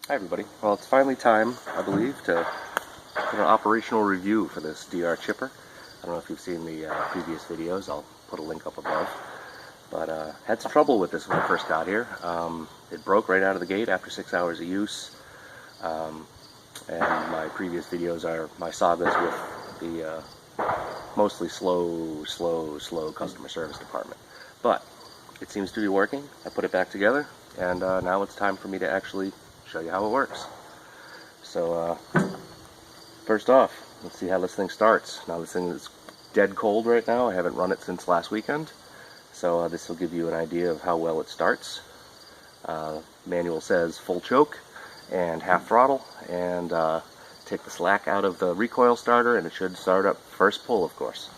Hi everybody. Well, it's finally time, I believe, to put an operational review for this DR chipper. I don't know if you've seen the previous videos. I'll put a link up above. But had some trouble with this when I first got here. It broke right out of the gate after 6 hours of use. And my previous videos are my sagas with the mostly slow customer service department. But it seems to be working. I put it back together, and now it's time for me to actually show you how it works. So first off, let's see how this thing starts. Now this thing is dead cold right now. I haven't run it since last weekend, so this will give you an idea of how well it starts. Manual says full choke and half throttle, and take the slack out of the recoil starter, and it should start up first pull, of course.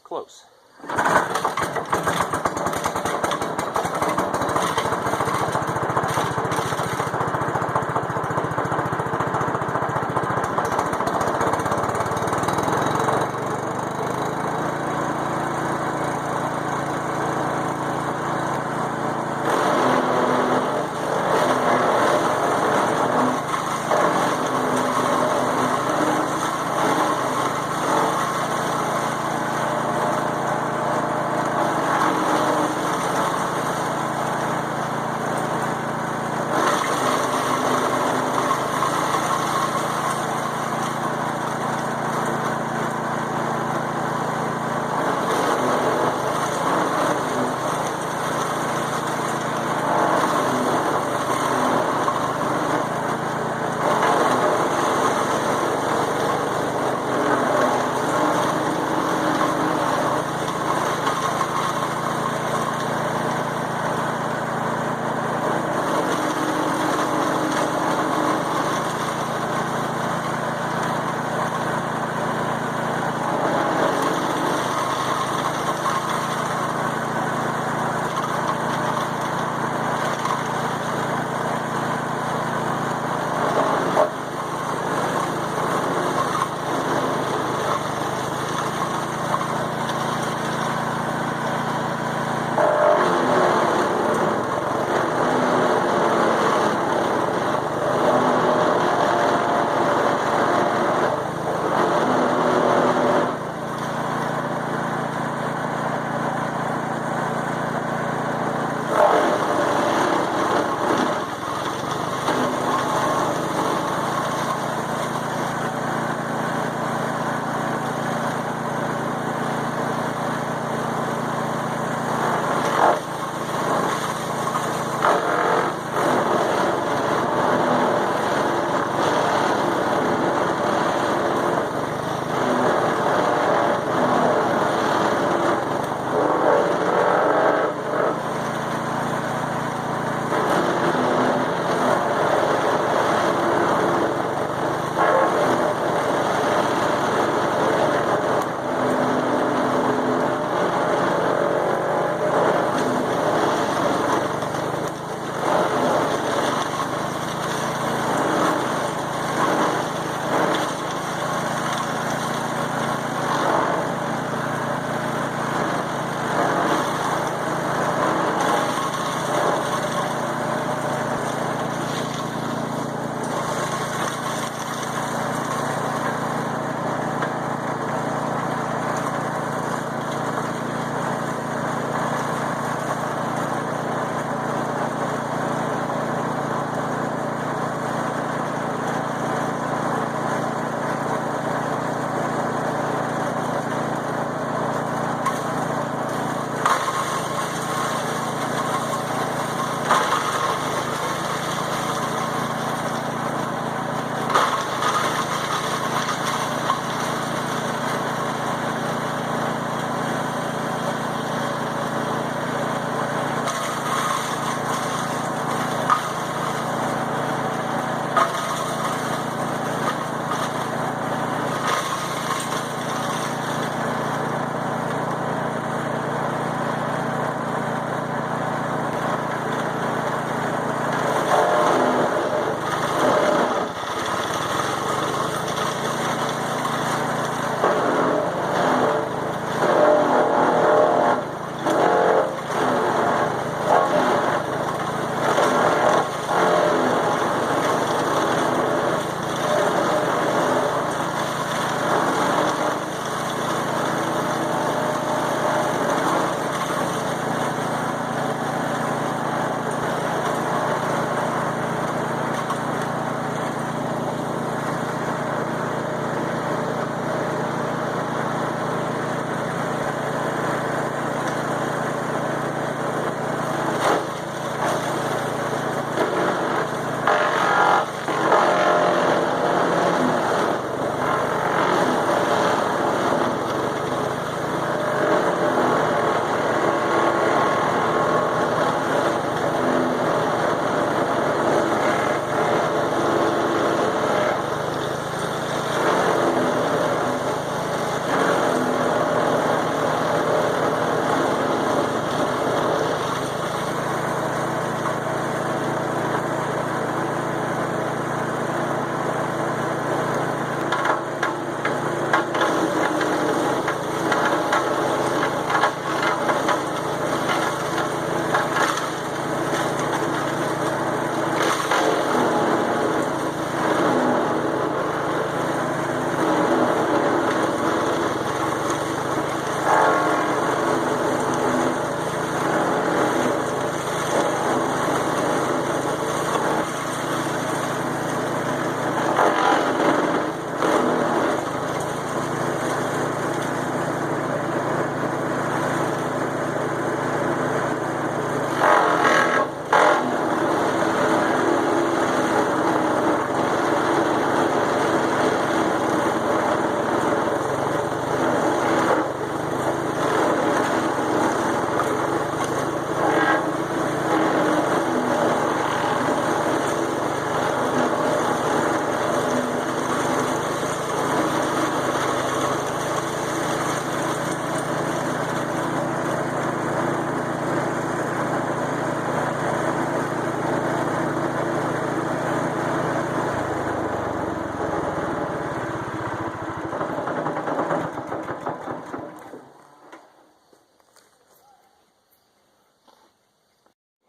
Close.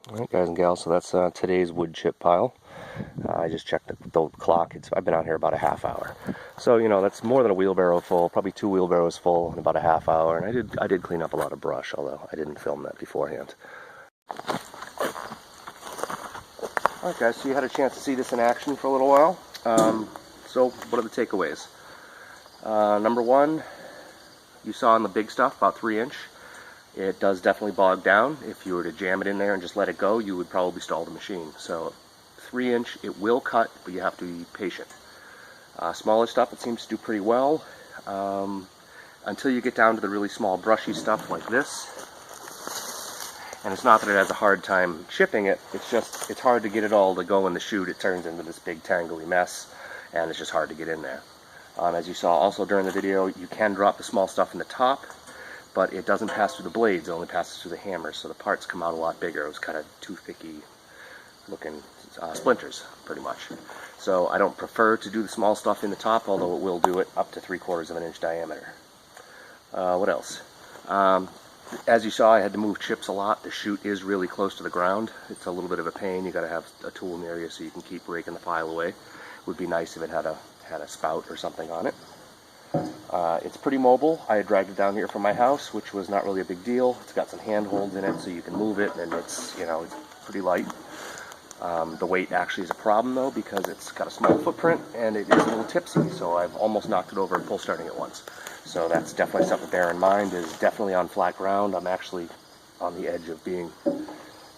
Alright guys and gals, so that's today's wood chip pile. I just checked the clock. I've been out here about a half hour. So, you know, that's more than a wheelbarrow full, probably 2 wheelbarrows full in about a half hour. And I did clean up a lot of brush, although I didn't film that beforehand. Alright guys, so you had a chance to see this in action for a little while. So what are the takeaways? Number one, you saw in the big stuff, about 3-inch. It does definitely bog down. If you were to jam it in there and just let it go, you would probably stall the machine. So 3-inch, it will cut, but you have to be patient. Smaller stuff, it seems to do pretty well. Until you get down to the really small brushy stuff like this. And it's not that it has a hard time chipping it, it's just, it's hard to get it all to go in the chute. It turns into this big tangly mess, and it's just hard to get in there. As you saw also during the video, you can drop the small stuff in the top, but it doesn't pass through the blades, it only passes through the hammers, so the parts come out a lot bigger. It was kind of toothpicky looking splinters, pretty much. So I don't prefer to do the small stuff in the top, although it will do it up to 3/4 of an inch diameter. What else? As you saw, I had to move chips a lot. The chute is really close to the ground. It's a little bit of a pain. You got to have a tool in the area so you can keep raking the pile away. It would be nice if it had a spout or something on it. It's pretty mobile. I had dragged it down here from my house, which was not really a big deal. It's got some handholds in it so you can move it, and it's, you know, it's pretty light. The weight actually is a problem though, because it's got a small footprint and it is a little tipsy, so I've almost knocked it over pull starting it once. So that's definitely something to bear in mind. Is definitely on flat ground. I'm actually on the edge of being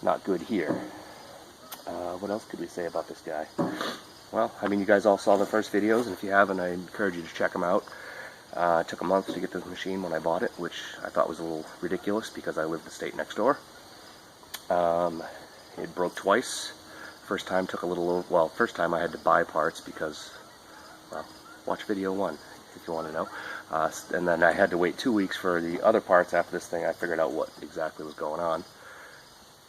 not good here. What else could we say about this guy? Well, I mean, you guys all saw the first videos, and if you haven't, I encourage you to check them out. It took a month to get this machine when I bought it, which I thought was a little ridiculous because I live the state next door. It broke twice. First time took a little, well, first time I had to buy parts because, well, watch video 1 if you want to know. And then I had to wait 2 weeks for the other parts. After this thing, I figured out what exactly was going on,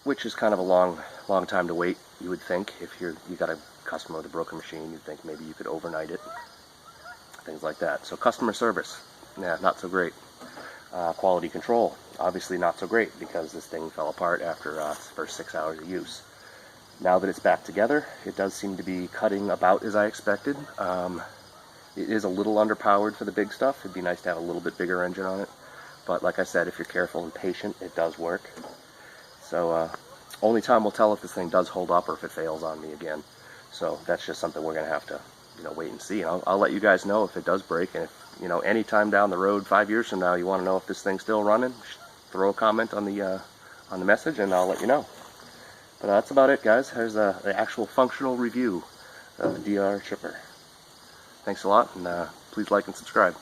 which is kind of a long time to wait, you would think. If you got a customer with a broken machine, you'd think maybe you could overnight it, things like that. So customer service, yeah, not so great. Quality control, obviously not so great because this thing fell apart after its first 6 hours of use. Now that it's back together, it does seem to be cutting about as I expected. It is a little underpowered for the big stuff. It'd be nice to have a little bit bigger engine on it. But like I said, if you're careful and patient, it does work. So only time will tell if this thing does hold up or if it fails on me again. So that's just something we're going to have to, you know, wait and see. And I'll let you guys know if it does break. And if, you know, any time down the road, 5 years from now, you want to know if this thing's still running, throw a comment on the message and I'll let you know. But that's about it, guys. Here's the actual functional review of the DR chipper. Thanks a lot, and please like and subscribe.